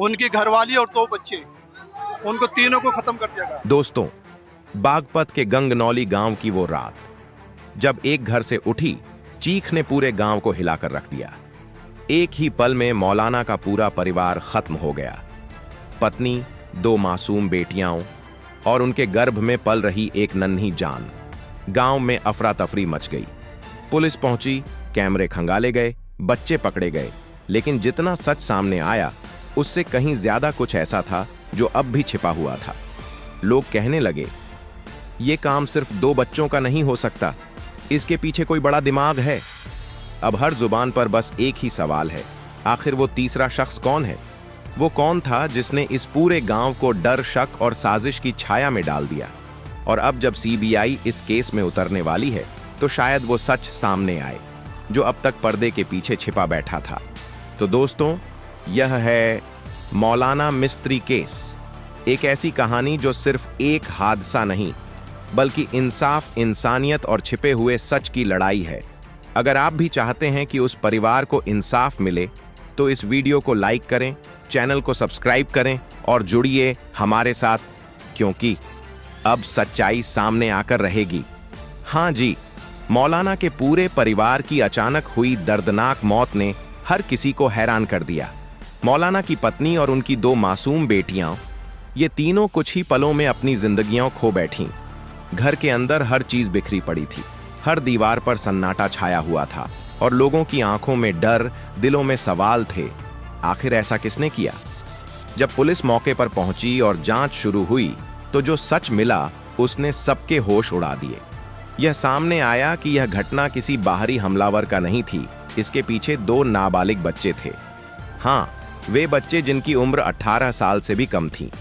उनकी घरवाली और 2 बच्चे, उनको तीनों को खत्म कर दिया गया। दोस्तों, बागपत के गंगनौली गांव की वो रात, जब एक घर से उठी चीख ने पूरे गांव को हिलाकर रख दिया। एक ही पल में मौलाना का पूरा परिवार खत्म हो गया। पत्नी, 2 मासूम बेटियां और उनके गर्भ में पल रही एक नन्ही जान। गांव में अफरा तफरी मच गई। पुलिस पहुंची, कैमरे खंगाले गए, बच्चे पकड़े गए, लेकिन जितना सच सामने आया उससे कहीं ज्यादा कुछ ऐसा था जो अब भी छिपा हुआ था। लोग कहने लगे, ये काम सिर्फ 2 बच्चों का नहीं हो सकता, इसके पीछे कोई बड़ा दिमाग है। अब हर जुबान पर बस एक ही सवाल है, आखिर वो तीसरा शख्स कौन है? वो कौन था जिसने इस पूरे गांव को डर, शक और साजिश की छाया में डाल दिया? और अब जब सीबीआई इस केस में उतरने वाली है तो शायद वो सच सामने आए जो अब तक पर्दे के पीछे छिपा बैठा था। तो दोस्तों, यह है मौलाना मिस्त्री केस, एक ऐसी कहानी जो सिर्फ एक हादसा नहीं बल्कि इंसाफ, इंसानियत और छिपे हुए सच की लड़ाई है। अगर आप भी चाहते हैं कि उस परिवार को इंसाफ मिले तो इस वीडियो को लाइक करें, चैनल को सब्सक्राइब करें और जुड़िए हमारे साथ, क्योंकि अब सच्चाई सामने आकर रहेगी। हाँ जी, मौलाना के पूरे परिवार की अचानक हुई दर्दनाक मौत ने हर किसी को हैरान कर दिया। मौलाना की पत्नी और उनकी 2 मासूम बेटियां, ये तीनों कुछ ही पलों में अपनी जिंदगियां खो बैठीं। घर के अंदर हर चीज बिखरी पड़ी थी, हर दीवार पर सन्नाटा छाया हुआ था और लोगों की आंखों में डर, दिलों में सवाल थे, आखिर ऐसा किसने किया? जब पुलिस मौके पर पहुंची और जांच शुरू हुई तो जो सच मिला उसने सबके होश उड़ा दिए। यह सामने आया कि यह घटना किसी बाहरी हमलावर का नहीं थी, इसके पीछे 2 नाबालिग बच्चे थे। हाँ, वे बच्चे जिनकी उम्र 18 साल से भी कम थी।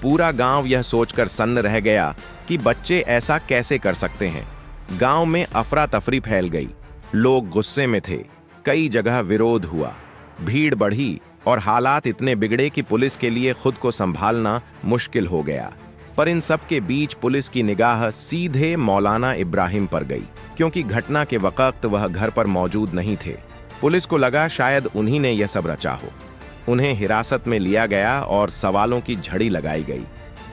पूरा गांव यह सोचकर सन्न रह गया कि बच्चे ऐसा कैसे कर सकते हैं। गांव में अफरा तफरी फैल गई, लोग गुस्से में थे, कई जगह विरोध हुआ, भीड़ बढ़ी और हालात इतने बिगड़े कि पुलिस के लिए खुद को संभालना मुश्किल हो गया। पर इन सब के बीच पुलिस की निगाह सीधे मौलाना इब्राहिम पर गई, क्योंकि घटना के वक्त वह घर पर मौजूद नहीं थे। पुलिस को लगा शायद उन्हीं ने यह सब रचा हो। उन्हें हिरासत में लिया गया और सवालों की झड़ी लगाई गई।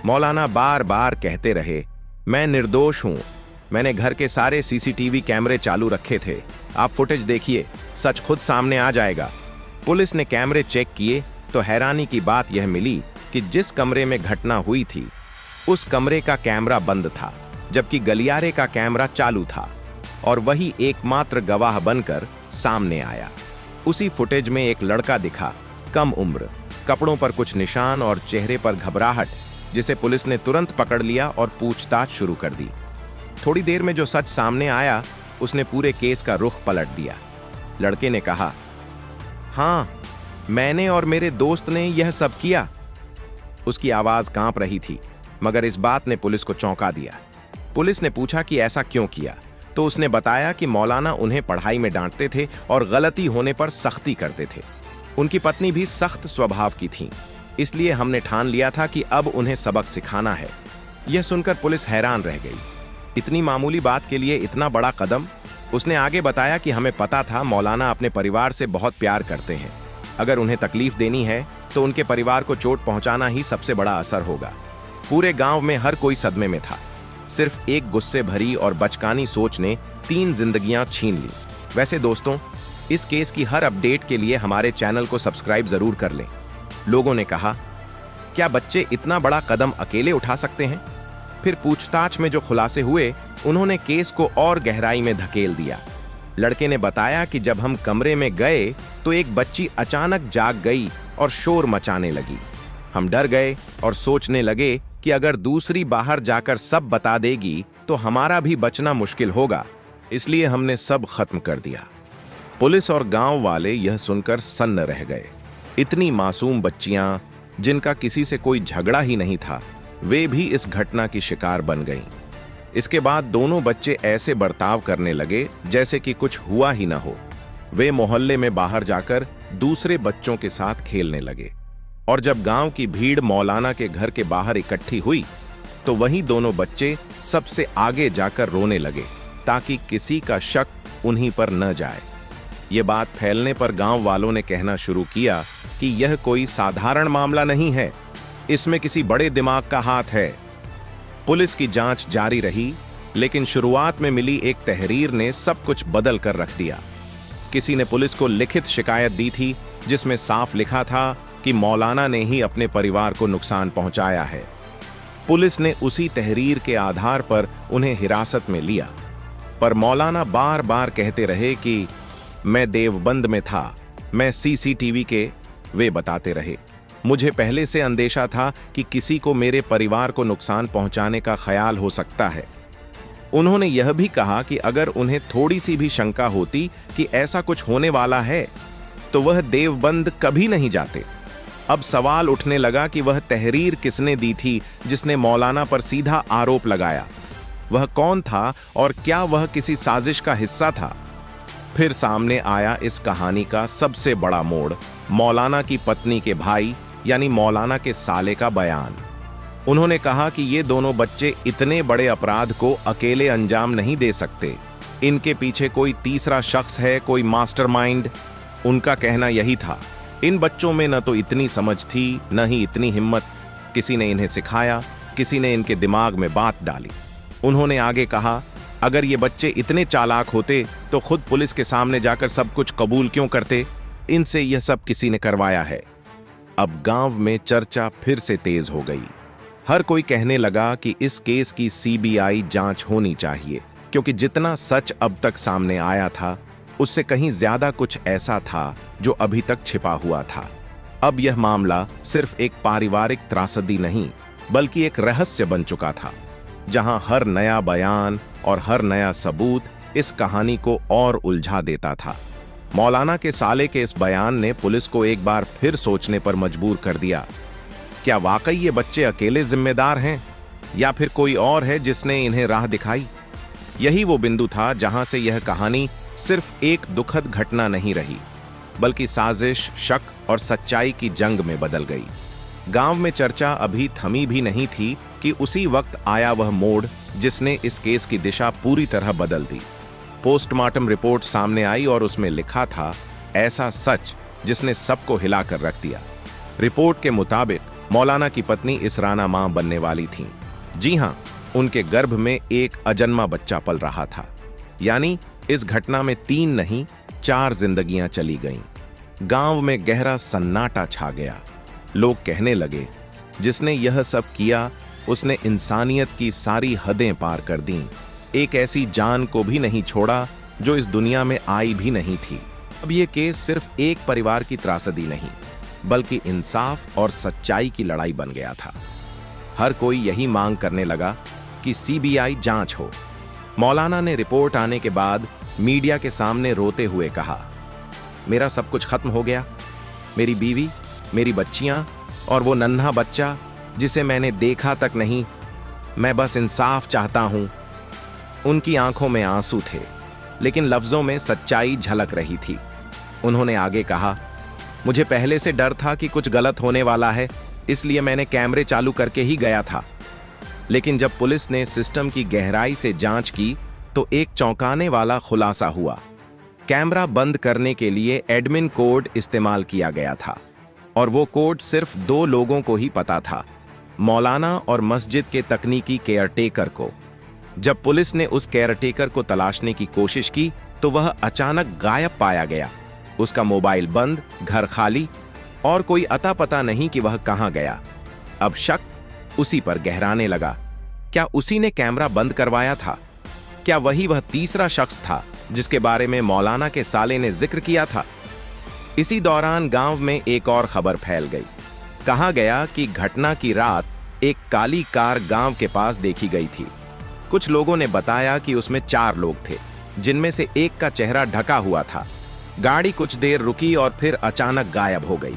मौलाना बार बार कहते रहे, मैं निर्दोष हूं, मैंने घर के सारे सीसीटीवी कैमरे चालू रखे थे, आप फुटेज देखिए, सच खुद सामने आ जाएगा। पुलिस ने कैमरे चेक किए तो हैरानी की बात यह मिली कि जिस कमरे में घटना हुई थी उस कमरे का कैमरा बंद था, जबकि गलियारे का कैमरा चालू था और वही एकमात्र गवाह बनकर सामने आया। उसी फुटेज में एक लड़का दिखा, कम उम्र, कपड़ों पर कुछ निशान और चेहरे पर घबराहट, जिसे पुलिस ने तुरंत पकड़ लिया और पूछताछ शुरू कर दी। थोड़ी देर में जो सच सामने आया उसने पूरे केस का रुख पलट दिया। लड़के ने कहा, हाँ, मैंने और मेरे दोस्त ने यह सब किया। उसकी आवाज कांप रही थी, मगर इस बात ने पुलिस को चौंका दिया। पुलिस ने पूछा कि ऐसा क्यों किया, तो उसने बताया कि मौलाना उन्हें पढ़ाई में डांटते थे और गलती होने पर सख्ती करते थे। उनकी पत्नी भी सख्त स्वभाव की थी, इसलिए हमने ठान लिया था कि अब उन्हें सबक सिखाना है। यह सुनकर पुलिस हैरान रह गई। इतनी मामूली बात के लिए इतना बड़ा कदम? उसने आगे बताया कि हमें पता था मौलाना अपने परिवार से बहुत प्यार करते हैं। अगर उन्हें तकलीफ देनी है तो उनके परिवार को चोट पहुंचाना ही सबसे बड़ा असर होगा। पूरे गांव में हर कोई सदमे में था। सिर्फ एक गुस्से भरी और बचकानी सोच ने 3 जिंदगियां छीन ली। वैसे दोस्तों, इस केस की हर अपडेट के लिए हमारे चैनल को सब्सक्राइब जरूर कर लें। लोगों ने कहा, क्या बच्चे इतना बड़ा कदम अकेले उठा सकते हैं? फिर पूछताछ में जो खुलासे हुए उन्होंने केस को और गहराई में धकेल दिया। लड़के ने बताया कि जब हम कमरे में गए तो एक बच्ची अचानक जाग गई और शोर मचाने लगी। हम डर गए और सोचने लगे कि अगर दूसरी बाहर जाकर सब बता देगी तो हमारा भी बचना मुश्किल होगा, इसलिए हमने सब खत्म कर दिया। पुलिस और गांव वाले यह सुनकर सन्न रह गए। इतनी मासूम बच्चियां जिनका किसी से कोई झगड़ा ही नहीं था, वे भी इस घटना की शिकार बन गईं। इसके बाद दोनों बच्चे ऐसे बर्ताव करने लगे जैसे कि कुछ हुआ ही ना हो। वे मोहल्ले में बाहर जाकर दूसरे बच्चों के साथ खेलने लगे और जब गांव की भीड़ मौलाना के घर के बाहर इकट्ठी हुई तो वहीं दोनों बच्चे सबसे आगे जाकर रोने लगे ताकि किसी का शक उन्हीं पर न जाए। ये बात फैलने पर गांव वालों ने कहना शुरू किया कि यह कोई साधारण मामला नहीं है, इसमें किसी बड़े दिमाग का हाथ है। पुलिस की जांच जारी रही, लेकिन शुरुआत में मिली एक तहरीर ने सब कुछ बदल कर रख दिया। किसी ने पुलिस को लिखित शिकायत दी थी जिसमें साफ लिखा था कि मौलाना ने ही अपने परिवार को नुकसान पहुंचाया है। पुलिस ने उसी तहरीर के आधार पर उन्हें हिरासत में लिया, पर मौलाना बार बार कहते रहे कि मैं देवबंद में था, मैं सीसीटीवी के। वे बताते रहे, मुझे पहले से अंदेशा था कि किसी को मेरे परिवार को नुकसान पहुंचाने का ख्याल हो सकता है। उन्होंने यह भी कहा कि अगर उन्हें थोड़ी सी भी शंका होती कि ऐसा कुछ होने वाला है तो वह देवबंद कभी नहीं जाते। अब सवाल उठने लगा कि वह तहरीर किसने दी थी जिसने मौलाना पर सीधा आरोप लगाया। वह कौन था और क्या वह किसी साजिश का हिस्सा था? फिर सामने आया इस कहानी का सबसे बड़ा मोड़, मौलाना की पत्नी के भाई यानी मौलाना के साले का बयान। उन्होंने कहा कि ये दोनों बच्चे इतने बड़े अपराध को अकेले अंजाम नहीं दे सकते, इनके पीछे कोई तीसरा शख्स है, कोई मास्टरमाइंड। उनका कहना यही था, इन बच्चों में न तो इतनी समझ थी न ही इतनी हिम्मत। किसी ने इन्हें सिखाया, किसी ने इनके दिमाग में बात डाली। उन्होंने आगे कहा, अगर ये बच्चे इतने चालाक होते तो खुद पुलिस के सामने जाकर सब कुछ कबूल क्यों करते? इनसे यह सब किसी ने करवाया है। अब गांव में चर्चा फिर से तेज हो गई। हर कोई कहने लगा कि इस केस की सीबीआई जांच होनी चाहिए, क्योंकि जितना सच अब तक सामने आया था उससे कहीं ज्यादा कुछ ऐसा था जो अभी तक छिपा हुआ था। अब यह मामला सिर्फ एक पारिवारिक त्रासदी नहीं, बल्कि एक रहस्य बन चुका था, जहां हर नया बयान और हर नया सबूत इस कहानी को और उलझा देता था। मौलाना के साले के इस बयान ने पुलिस को एक बार फिर सोचने पर मजबूर कर दिया। क्या वाकई ये बच्चे अकेले जिम्मेदार हैं या फिर कोई और है जिसने इन्हें राह दिखाई? यही वो बिंदु था जहां से यह कहानी सिर्फ एक दुखद घटना नहीं रही, बल्कि साजिश, शक और सच्चाई की जंग में बदल गई। गांव में चर्चा अभी थमी भी नहीं थी कि उसी वक्त आया वह मोड़ जिसने इस केस की दिशा पूरी तरह बदल दी। पोस्टमार्टम रिपोर्ट सामने आई और उसमें लिखा था ऐसा सच जिसने सबको हिलाकर रख दिया। रिपोर्ट के मुताबिक मौलाना की पत्नी इसराना मां बनने वाली थीं। जी हां, उनके गर्भ में एक अजन्मा बच्चा पल रहा था। यानी इस घटना में 3 नहीं 4 जिंदगियां चली गईं। गांव में गहरा सन्नाटा छा गया। लोग कहने लगे, जिसने यह सब किया उसने इंसानियत की सारी हदें पार कर दीं। एक ऐसी जान को भी नहीं छोड़ा जो इस दुनिया में आई भी नहीं थी। अब यह केस सिर्फ एक परिवार की त्रासदी नहीं, बल्कि इंसाफ और सच्चाई की लड़ाई बन गया था। हर कोई यही मांग करने लगा कि सीबीआई जांच हो। मौलाना ने रिपोर्ट आने के बाद मीडिया के सामने रोते हुए कहा, मेरा सब कुछ खत्म हो गया। मेरी बीवी, मेरी बच्चियां और वो नन्हा बच्चा जिसे मैंने देखा तक नहीं। मैं बस इंसाफ चाहता हूं। उनकी आंखों में आंसू थे, लेकिन लफ्जों में सच्चाई झलक रही थी। उन्होंने आगे कहा, मुझे पहले से डर था कि कुछ गलत होने वाला है, इसलिए मैंने कैमरे चालू करके ही गया था। लेकिन जब पुलिस ने सिस्टम की गहराई से जांच की तो एक चौंकाने वाला खुलासा हुआ। कैमरा बंद करने के लिए एडमिन कोड इस्तेमाल किया गया था, और वो कोड सिर्फ 2 लोगों को ही पता था, मौलाना और मस्जिद के तकनीकी केयरटेकर को। जब पुलिस ने उस केयरटेकर को तलाशने की कोशिश की तो वह अचानक गायब पाया गया। उसका मोबाइल बंद, घर खाली और कोई अता पता नहीं कि वह कहां गया। अब शक उसी पर गहराने लगा। क्या उसी ने कैमरा बंद करवाया था? क्या वही वह तीसरा शख्स था जिसके बारे में मौलाना के साले ने जिक्र किया था? इसी दौरान गांव में एक और खबर फैल गई। कहा गया कि घटना की रात एक काली कार गांव के पास देखी गई थी। कुछ लोगों ने बताया कि उसमें 4 लोग थे, जिनमें से एक का चेहरा ढका हुआ था। गाड़ी कुछ देर रुकी और फिर अचानक गायब हो गई।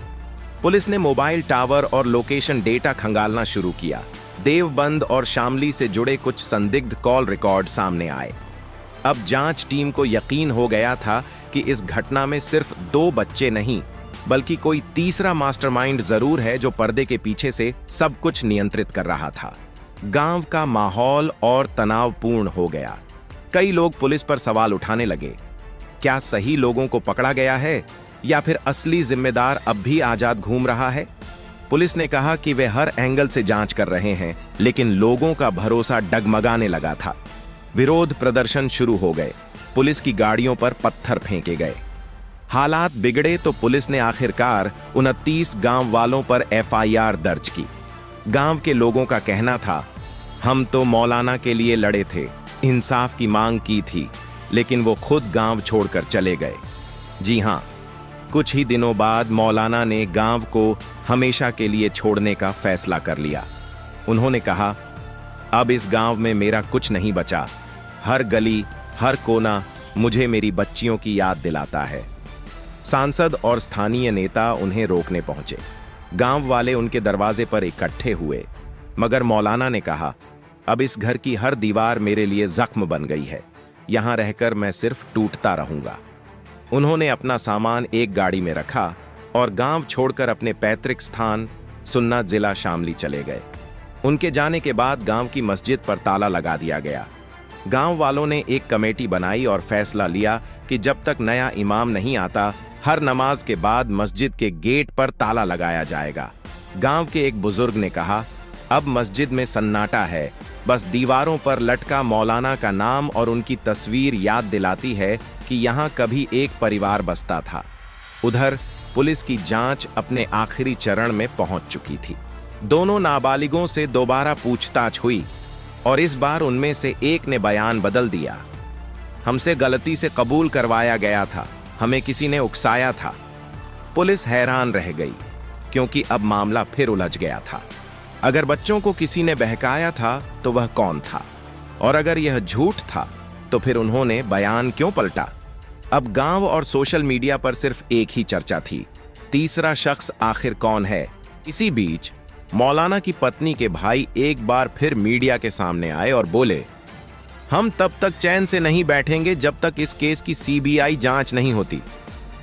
पुलिस ने मोबाइल टावर और लोकेशन डेटा खंगालना शुरू किया। देवबंद और शामली से जुड़े कुछ संदिग्ध कॉल रिकॉर्ड सामने आए। अब जांच टीम को यकीन हो गया था कि इस घटना में सिर्फ 2 बच्चे नहीं, बल्कि कोई तीसरा मास्टरमाइंड जरूर है जो पर्दे के पीछे से सब कुछ नियंत्रित कर रहा था। गांव का माहौल और तनावपूर्ण हो गया। कई लोग पुलिस पर सवाल उठाने लगे, क्या सही लोगों को पकड़ा गया है या फिर असली जिम्मेदार अब भी आजाद घूम रहा है? पुलिस ने कहा कि वे हर एंगल से जांच कर रहे हैं, लेकिन लोगों का भरोसा डगमगाने लगा था। विरोध प्रदर्शन शुरू हो गए, पुलिस की गाड़ियों पर पत्थर फेंके गए। हालात बिगड़े तो पुलिस ने आखिरकार 29 गांव वालों पर FIR दर्ज की। गांव के लोगों का कहना था, हम तो मौलाना के लिए लड़े थे, इंसाफ की मांग की थी, लेकिन वो खुद गांव छोड़कर चले गए। जी हां, कुछ ही दिनों बाद मौलाना ने गांव को हमेशा के लिए छोड़ने का फैसला कर लिया। उन्होंने कहा, अब इस गांव में मेरा कुछ नहीं बचा। हर गली, हर कोना मुझे मेरी बच्चियों की याद दिलाता है। सांसद और स्थानीय नेता उन्हें रोकने पहुंचे। गांव वाले उनके दरवाजे पर इकट्ठे हुए, मगर मौलाना ने कहा, अब इस घर की हर दीवार मेरे लिए जख्म बन गई है। यहां रहकर मैं सिर्फ टूटता रहूंगा। उन्होंने अपना सामान एक गाड़ी में रखा और गांव छोड़कर अपने पैतृक स्थान सुन्ना जिला शामली चले गए। उनके जाने के बाद गांव की मस्जिद पर ताला लगा दिया गया। गांव वालों ने एक कमेटी बनाई और फैसला लिया कि जब तक नया इमाम नहीं आता, हर नमाज के बाद मस्जिद के गेट पर ताला लगाया जाएगा। गांव के एक बुजुर्ग ने कहा, अब मस्जिद में सन्नाटा है, बस दीवारों पर लटका मौलाना का नाम और उनकी तस्वीर याद दिलाती है कि यहाँ कभी एक परिवार बसता था। उधर पुलिस की जांच अपने आखिरी चरण में पहुंच चुकी थी। दोनों नाबालिगों से दोबारा पूछताछ हुई और इस बार उनमें से एक ने बयान बदल दिया। हमसे गलती से कबूल करवाया गया था, हमें किसी ने उकसाया था। पुलिस हैरान रह गई, क्योंकि अब मामला फिर उलझ गया था। अगर बच्चों को किसी ने बहकाया था तो वह कौन था, और अगर यह झूठ था तो फिर उन्होंने बयान क्यों पलटा? अब गांव और सोशल मीडिया पर सिर्फ एक ही चर्चा थी, तीसरा शख्स आखिर कौन है? इसी बीच मौलाना की पत्नी के भाई एक बार फिर मीडिया के सामने आए और बोले, हम तब तक चैन से नहीं बैठेंगे जब तक इस केस की CBI जांच नहीं होती।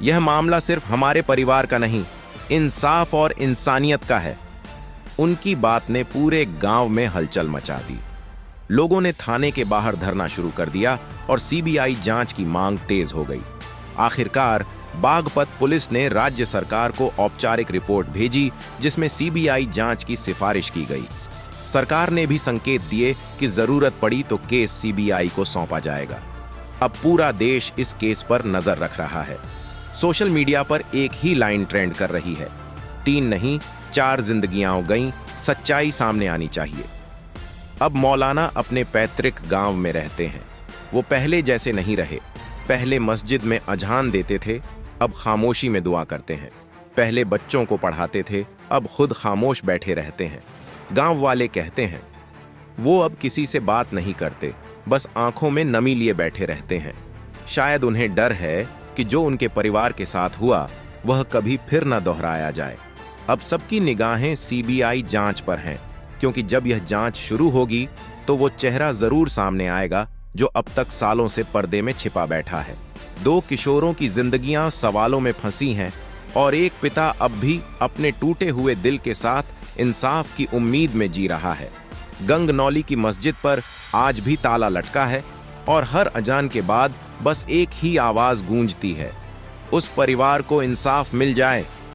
यह मामला सिर्फ हमारे परिवार का नहीं, इंसाफ और इंसानियत का है। उनकी बात ने पूरे गांव में हलचल मचा दी। लोगों ने थाने के बाहर धरना शुरू कर दिया और CBI जांच की मांग तेज हो गई। आखिरकार बागपत पुलिस ने राज्य सरकार को औपचारिक रिपोर्ट भेजी, जिसमें CBI जांच की सिफारिश की गई। सरकार ने भी संकेत दिए कि जरूरत पड़ी तो केस CBI को सौंपा जाएगा। अब पूरा देश इस केस पर नजर रख रहा है। सोशल मीडिया पर एक ही लाइन ट्रेंड कर रही है, 3 नहीं 4 जिंदगियां गईं, सच्चाई सामने आनी चाहिए। अब मौलाना अपने पैतृक गांव में रहते हैं। वो पहले जैसे नहीं रहे। पहले मस्जिद में अजान देते थे, अब खामोशी में दुआ करते हैं। पहले बच्चों को पढ़ाते थे, अब खुद खामोश बैठे रहते हैं। गांव वाले कहते हैं, वो अब किसी से बात नहीं करते, बस आंखों में नमी लिए बैठे रहते हैं। शायद उन्हें डर है कि जो उनके परिवार के साथ हुआ वह कभी फिर न दोहराया जाए। अब सबकी निगाहें CBI जांच पर हैं, क्योंकि जब यह जांच शुरू होगी तो वो चेहरा जरूर सामने आएगा जो अब तक सालों से पर्दे में छिपा बैठा है। 2 किशोरों की जिंदगियां सवालों में फंसी हैं और एक पिता अब भी अपने टूटे हुए दिल के साथ इंसाफ की उम्मीद में जी रहा है। गंगनौली की मस्जिद पर आज भी ताला लटका है और हर अजान के बाद बस एक ही आवाज गूंजती है, उस परिवार को इंसाफ मिल जाए।